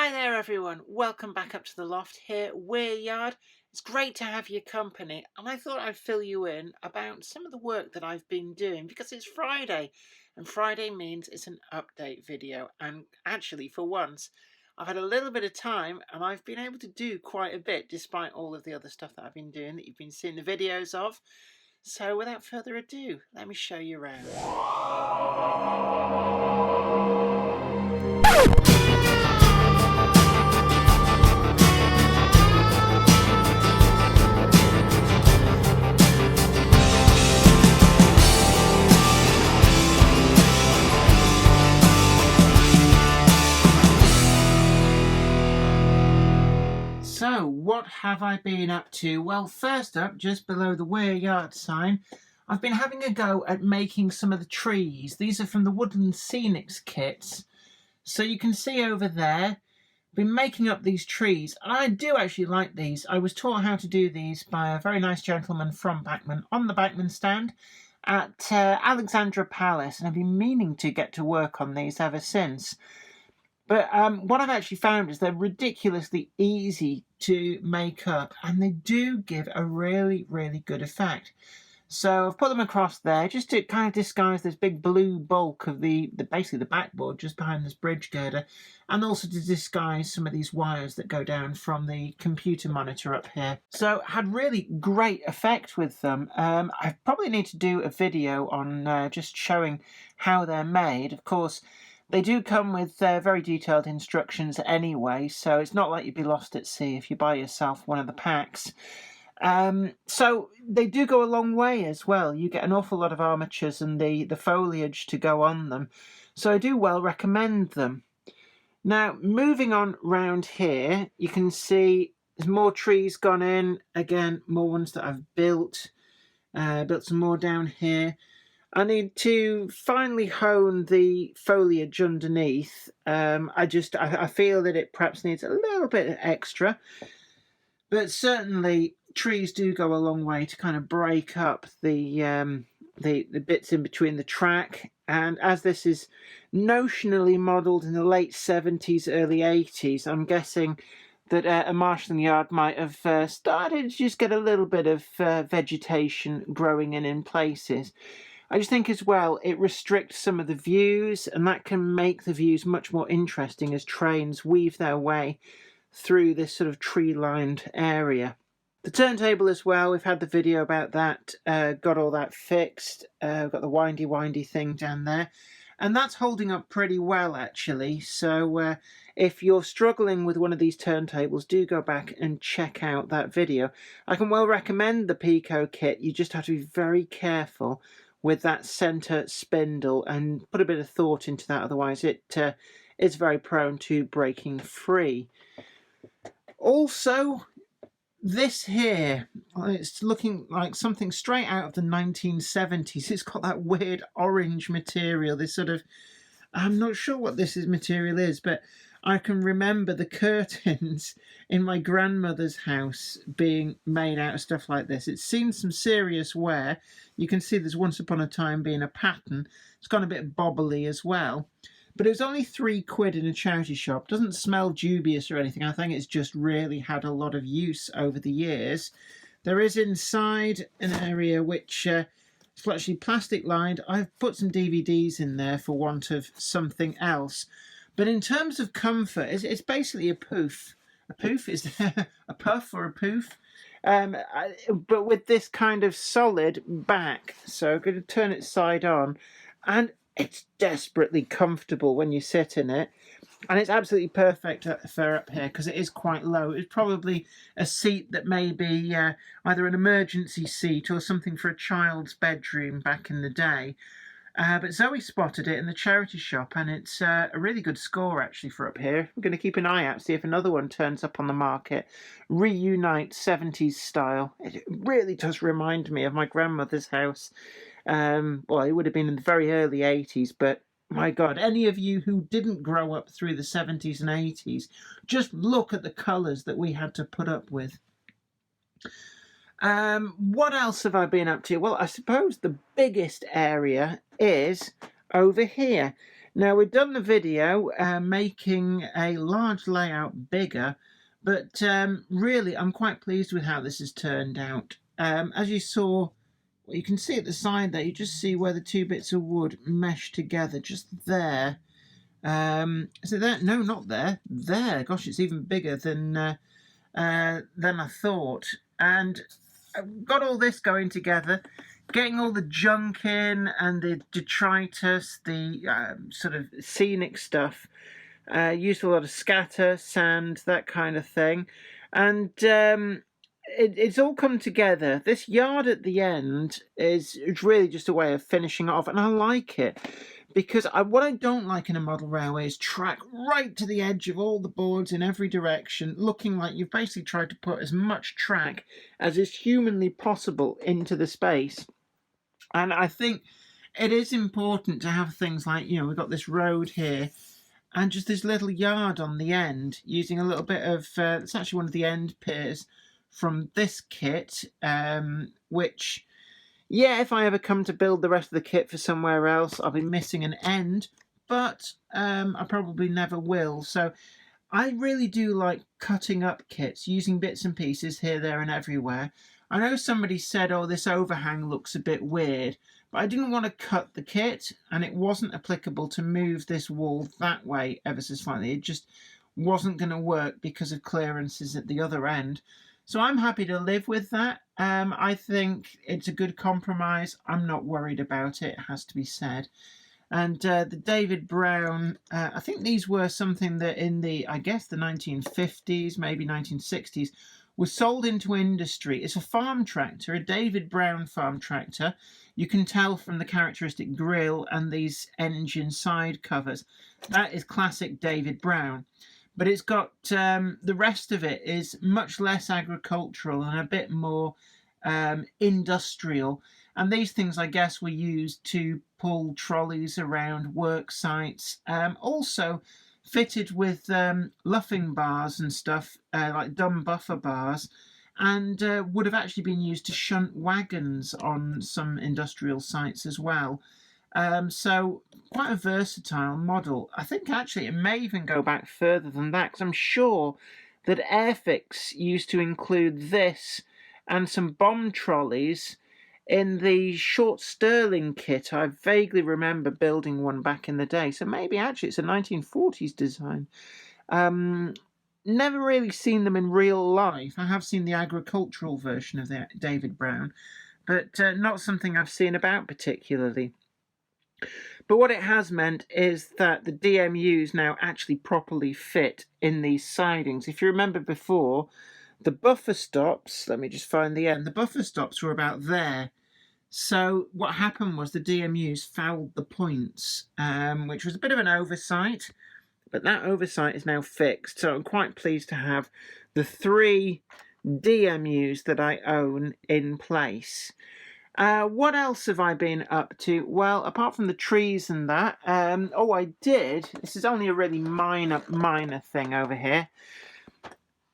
Hi there everyone, welcome back up to the loft here, Weir Yard. It's great to have your company, and I thought I'd fill you in about some of the work that I've been doing because it's Friday, and Friday means it's an update video. And actually, for once, I've had a little bit of time and I've been able to do quite a bit despite all of the other stuff that I've been doing that you've been seeing the videos of. So without further ado, let me show you around. So, what have I been up to? Well, first up, just below the Weir Yard sign, I've been having a go at making some of the trees. These are from the Woodland Scenics kits. So you can see over there, I've been making up these trees, and I do actually like these. I was taught how to do these by a very nice gentleman from Bachman on the Bachman stand at Alexandra Palace, and I've been meaning to get to work on these ever since. But what I've actually found is they're ridiculously easy to make up, and they do give a really, really good effect. So I've put them across there just to kind of disguise this big blue bulk of basically the backboard just behind this bridge girder, and also to disguise some of these wires that go down from the computer monitor up here. So had really great effect with them. I probably need to do a video on just showing how they're made. Of course, they do come with very detailed instructions anyway, so it's not like you'd be lost at sea if you buy yourself one of the packs. So they do go a long way as well. You get an awful lot of armatures and the foliage to go on them, so I do well recommend them. Now, moving on round here, you can see there's more trees gone in. Again, more ones that I've built. Built some more down here. I need to finally hone the foliage underneath. I feel that it perhaps needs a little bit extra, but certainly trees do go a long way to kind of break up the bits in between the track. And as this is notionally modelled in the late 70s, early 80s, I'm guessing that a marshalling yard might have started to just get a little bit of vegetation growing in places. I just think as well it restricts some of the views, and that can make the views much more interesting as trains weave their way through this sort of tree-lined area. The turntable as well, we've had the video about that, got all that fixed, got the windy thing down there, and that's holding up pretty well actually. So if you're struggling with one of these turntables, do go back and check out that video. I can well recommend the Pico kit. You just have to be very careful with that center spindle and put a bit of thought into that, otherwise it is very prone to breaking free. Also, this here, it's looking like something straight out of the 1970s. It's got that weird orange material, this sort of, I'm not sure what this material is, but I can remember the curtains in my grandmother's house being made out of stuff like this. It's seen some serious wear. You can see there's once upon a time being a pattern. It's gone a bit bobbly as well. But it was only £3 in a charity shop. Doesn't smell dubious or anything. I think it's just really had a lot of use over the years. There is inside an area which is actually plastic lined. I've put some DVDs in there for want of something else. But in terms of comfort, it's basically a poof. A poof? Is a puff or a poof? But with this kind of solid back. So I'm going to turn it side on. And it's desperately comfortable when you sit in it. And it's absolutely perfect for up here because it is quite low. It's probably a seat that may be either an emergency seat or something for a child's bedroom back in the day. But Zoe spotted it in the charity shop, and it's a really good score actually for up here. We're going to keep an eye out, see if another one turns up on the market. Reunite 70s style. It really does remind me of my grandmother's house. Well, it would have been in the very early 80s, but my God, any of you who didn't grow up through the 70s and 80s, just look at the colours that we had to put up with. What else have I been up to? Well, I suppose the biggest area is over here. Now, we've done the video making a large layout bigger, but really I'm quite pleased with how this has turned out. As you saw, well, you can see at the side there, you just see where the two bits of wood mesh together, just there. So there, no, not there, there. Gosh, it's even bigger than I thought. And I've got all this going together, getting all the junk in and the detritus, the sort of scenic stuff. Used a lot of scatter, sand, that kind of thing. And it's all come together. This yard at the end is really just a way of finishing it off, and I like it. Because what I don't like in a model railway is track right to the edge of all the boards in every direction, looking like you've basically tried to put as much track as is humanly possible into the space. And I think it is important to have things like, you know, we've got this road here and just this little yard on the end, using a little bit of, it's actually one of the end piers from this kit, which... yeah, if I ever come to build the rest of the kit for somewhere else, I'll be missing an end, but I probably never will. So I really do like cutting up kits, using bits and pieces here, there and everywhere. I know somebody said, oh, this overhang looks a bit weird, but I didn't want to cut the kit, and it wasn't applicable to move this wall that way ever so slightly. It just wasn't going to work because of clearances at the other end. So I'm happy to live with that. I think it's a good compromise. I'm not worried about it, it has to be said. And the David Brown, I think these were something that in the, I guess, the 1950s, maybe 1960s, was sold into industry. It's a farm tractor, a David Brown farm tractor. You can tell from the characteristic grille and these engine side covers. That is classic David Brown. But it's got, the rest of it is much less agricultural and a bit more industrial. And these things, I guess, were used to pull trolleys around work sites. Also fitted with luffing bars and stuff, like dumb buffer bars, and would have actually been used to shunt wagons on some industrial sites as well. So quite a versatile model. I think actually it may even go back further than that, because I'm sure that Airfix used to include this and some bomb trolleys in the short Stirling kit. I vaguely remember building one back in the day, so maybe actually it's a 1940s design. Never really seen them in real life. I have seen the agricultural version of the David Brown, but not something I've seen about particularly. But what it has meant is that the DMUs now actually properly fit in these sidings. If you remember before, the buffer stops, let me just find the end, the buffer stops were about there. So what happened was the DMUs fouled the points, which was a bit of an oversight, but that oversight is now fixed. So I'm quite pleased to have the 3 DMUs that I own in place. What else have I been up to? Well, apart from the trees and that, I did, this is only a really minor thing over here.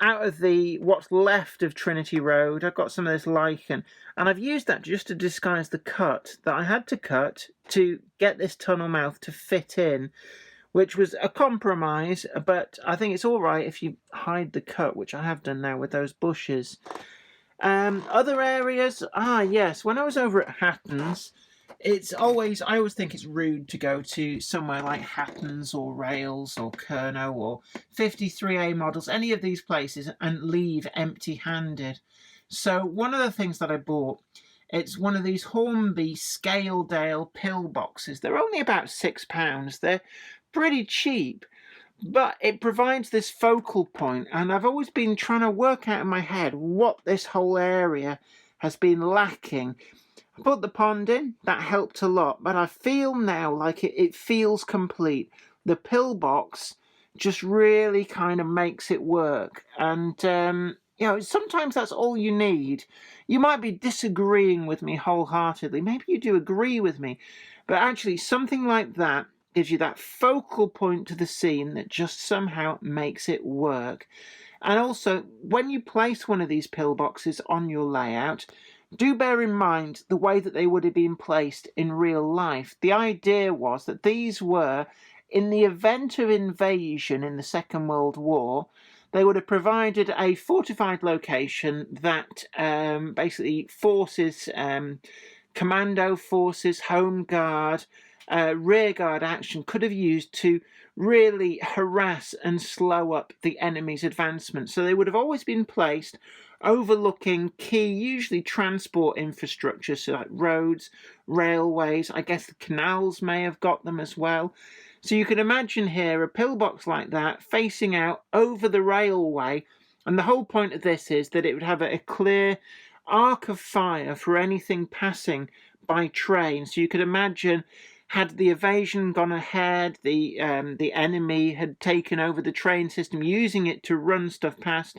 Out of what's left of Trinity Road, I've got some of this lichen, and I've used that just to disguise the cut that I had to cut to get this tunnel mouth to fit in, which was a compromise, but I think it's all right if you hide the cut, which I have done now with those bushes. Other areas, yes, when I was over at Hatton's, I always think it's rude to go to somewhere like Hatton's or Rails or Kerno or 53A models, any of these places, and leave empty-handed. So one of the things that I bought, it's one of these Hornby Scaledale Pillboxes. They're only about £6. They're pretty cheap. But it provides this focal point, and I've always been trying to work out in my head what this whole area has been lacking. I put the pond in, that helped a lot, but I feel now like it feels complete. The pillbox just really kind of makes it work, and sometimes that's all you need. You might be disagreeing with me wholeheartedly, maybe you do agree with me, but actually something like that gives you that focal point to the scene that just somehow makes it work. And also, when you place one of these pillboxes on your layout, do bear in mind the way that they would have been placed in real life. The idea was that these were in the event of invasion in the Second World War, they would have provided a fortified location that basically forces, commando forces, home guard, rear guard action could have used to really harass and slow up the enemy's advancement. So they would have always been placed overlooking key, usually transport infrastructure, so like roads, railways. I guess the canals may have got them as well. So you can imagine here a pillbox like that facing out over the railway, and the whole point of this is that it would have a clear arc of fire for anything passing by train. So you could imagine, had the evasion gone ahead, the enemy had taken over the train system, using it to run stuff past,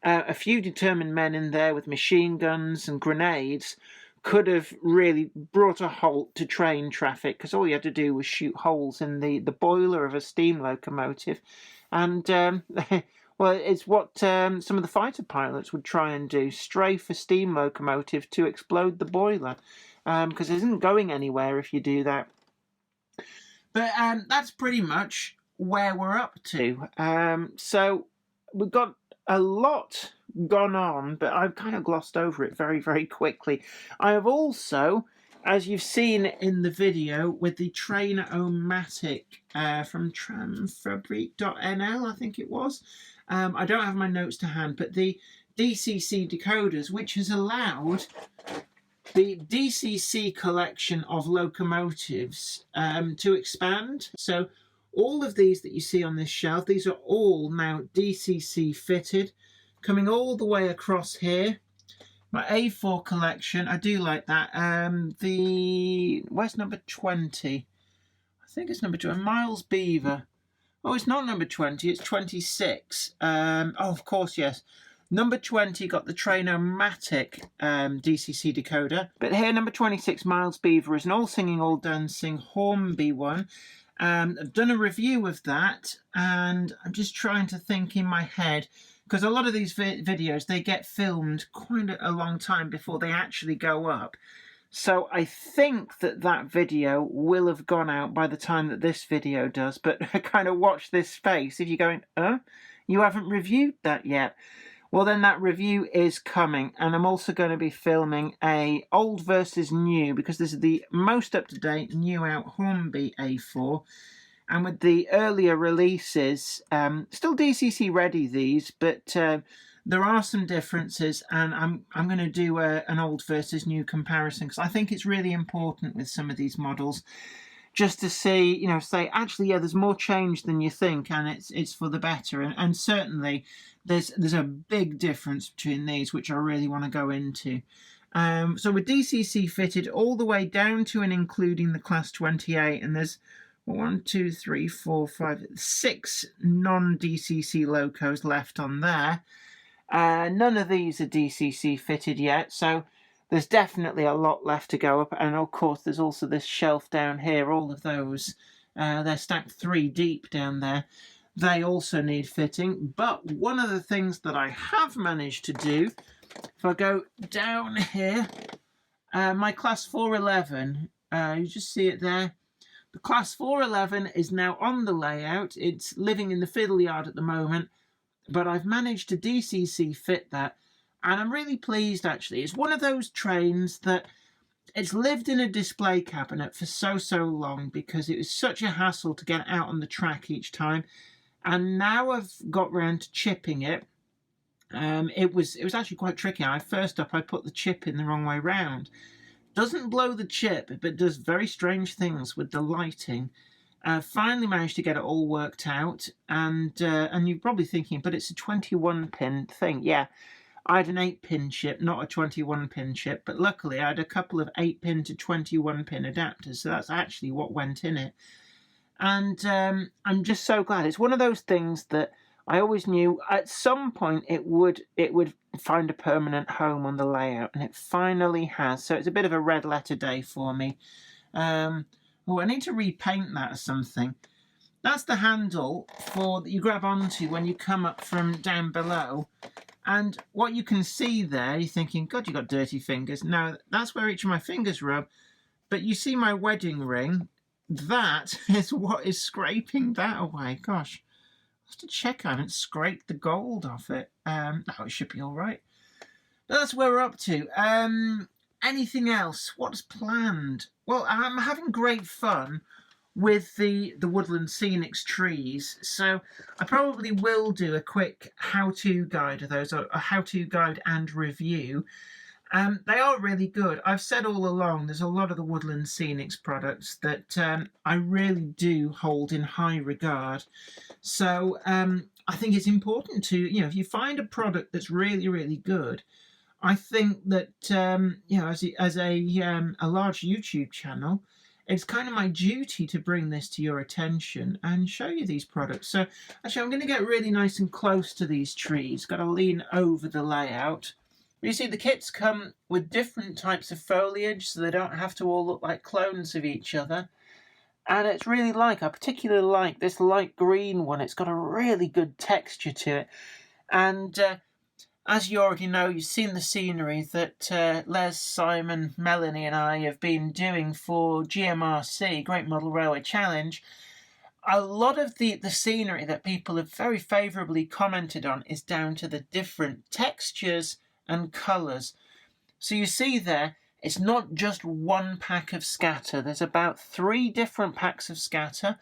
a few determined men in there with machine guns and grenades could have really brought a halt to train traffic, because all you had to do was shoot holes in the boiler of a steam locomotive. And well, it's what some of the fighter pilots would try and do, strafe a steam locomotive to explode the boiler, because it isn't going anywhere if you do that. But that's pretty much where we're up to. So we've got a lot gone on, but I've kind of glossed over it very, very quickly. I have also, as you've seen in the video with the Train-O-Matic from tramfabric.nl, I think it was. I don't have my notes to hand, but the DCC decoders, which has allowed the DCC collection of locomotives to expand. So all of these that you see on this shelf, these are all now DCC fitted, coming all the way across here. My A4 collection, I do like that. Where's number 20? I think it's number 20, Miles Beaver. Oh, it's not number 20, it's 26. Oh, of course, yes. Number 20 got the Train-O-Matic DCC decoder. But here, number 26, Miles Beaver, is an all-singing, all-dancing Hornby one. I've done a review of that, and I'm just trying to think in my head, because a lot of these videos, they get filmed quite a long time before they actually go up. So I think that video will have gone out by the time that this video does, but kind of watch this space. If you're going, you haven't reviewed that yet? Well, then that review is coming, and I'm also going to be filming a old versus new, because this is the most up-to-date, new out Hornby A4, and with the earlier releases, still DCC ready these, but there are some differences, and I'm going to do an old versus new comparison, because I think it's really important with some of these models, just to see, you know, say, actually, yeah, there's more change than you think, and it's for the better. And certainly there's a big difference between these, which I really want to go into. So with DCC fitted all the way down to and including the Class 28, and there's 1, 2, 3, 4, 5, 6 non-DCC locos left on there. None of these are DCC fitted yet, so there's definitely a lot left to go up. And of course, there's also this shelf down here. All of those, they're stacked 3 deep down there. They also need fitting. But one of the things that I have managed to do, if I go down here, my Class 411, you just see it there. The Class 411 is now on the layout. It's living in the fiddle yard at the moment, but I've managed to DCC fit that. And I'm really pleased, actually. It's one of those trains that it's lived in a display cabinet for so long, because it was such a hassle to get out on the track each time. And now I've got round to chipping it. It was actually quite tricky. First up, I put the chip in the wrong way round. Doesn't blow the chip, but does very strange things with the lighting. Finally managed to get it all worked out. And you're probably thinking, but it's a 21-pin thing. Yeah. I had an 8-pin chip, not a 21-pin chip, but luckily I had a couple of 8-pin to 21-pin adapters, so that's actually what went in it. And I'm just so glad. It's one of those things that I always knew at some point it would find a permanent home on the layout, and it finally has. So it's a bit of a red letter day for me. I need to repaint that or something. That's the handle that you grab onto when you come up from down below. And what you can see there, you're thinking, God, you got dirty fingers. No, that's where each of my fingers rub. But you see my wedding ring. that is what is scraping that away. Gosh, I have to check I haven't scraped the gold off it. No, it should be all right. But that's where we're up to. Anything else? What's planned? Well, I'm having great fun with the Woodland Scenics trees, so I probably will do a quick how-to guide of those, or a how-to guide and review. They are really good. I've said all along there's a lot of the Woodland Scenics products that I really do hold in high regard. So I think it's important to, if you find a product that's really, really good, I think that, as a large YouTube channel, it's kind of my duty to bring this to your attention and show you these products. So actually I'm going to get really nice and close to these trees. Got to lean over the layout. You see the kits come with different types of foliage, so they don't have to all look like clones of each other. And it's really I particularly like this light green one. It's got a really good texture to it. And as you already know, you've seen the scenery that Les, Simon, Melanie and I have been doing for GMRC, Great Model Railway Challenge. A lot of the scenery that people have very favourably commented on is down to the different textures and colours. So you see there, it's not just one pack of scatter. There's about 3 different packs of scatter,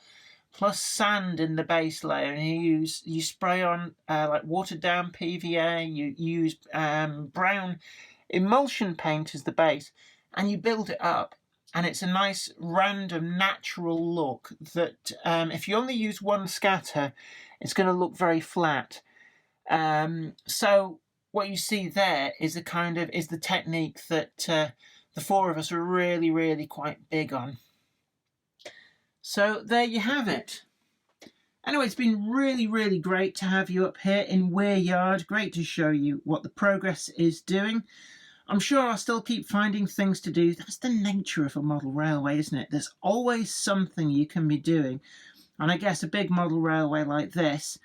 plus sand in the base layer, and you spray on like watered down PVA. You use brown emulsion paint as the base, and you build it up, and it's a nice random natural look that if you only use one scatter, it's going to look very flat. So what you see there is the technique that the 4 of us are really, really quite big on. So there you have it. Anyway, it's been really, really great to have you up here in Weir Yard. Great to show you what the progress is doing. I'm sure I'll still keep finding things to do. That's the nature of a model railway, isn't it? There's always something you can be doing. And I guess a big model railway like this,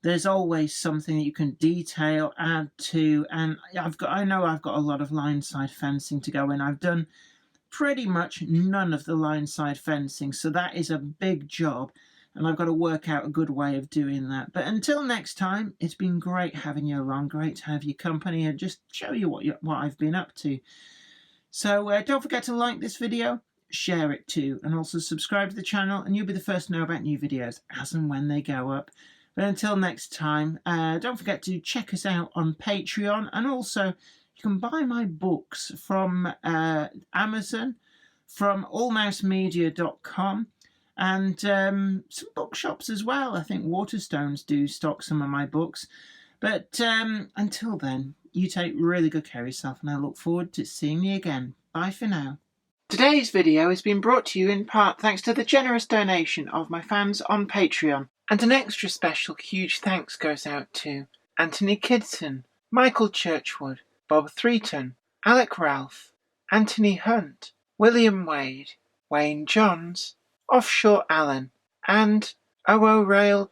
there's always something that you can detail, add to. And I know I've got a lot of line side fencing to go in. I've done pretty much none of the line side fencing, so that is a big job, and I've got to work out a good way of doing that. But until next time, it's been great having you along, great to have your company and just show you what I've been up to. So don't forget to like this video, share it too, and also subscribe to the channel, and you'll be the first to know about new videos as and when they go up. But until next time, don't forget to check us out on Patreon, and also you can buy my books from Amazon, from allmousemedia.com, and some bookshops as well. I think Waterstones do stock some of my books. But until then, you take really good care of yourself, and I look forward to seeing you again. Bye for now. Today's video has been brought to you in part thanks to the generous donation of my fans on Patreon. And an extra special huge thanks goes out to Anthony Kidson, Michael Churchwood, Bob Threeton, Alec Ralph, Anthony Hunt, William Wade, Wayne Johns, Offshore Allen, and oorail.co.uk.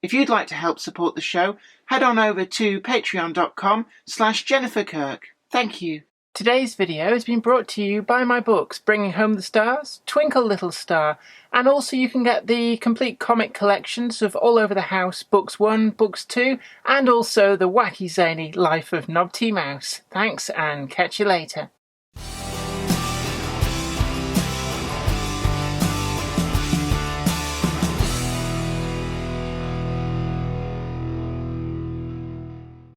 If you'd like to help support the show, head on over to patreon.com/Jennifer Kirk. Thank you. Today's video has been brought to you by my books, Bringing Home the Stars, Twinkle Little Star, and also you can get the complete comic collections of All Over the House, Books 1, Books 2, and also the wacky zany Life of Knob T. Mouse. Thanks, and catch you later.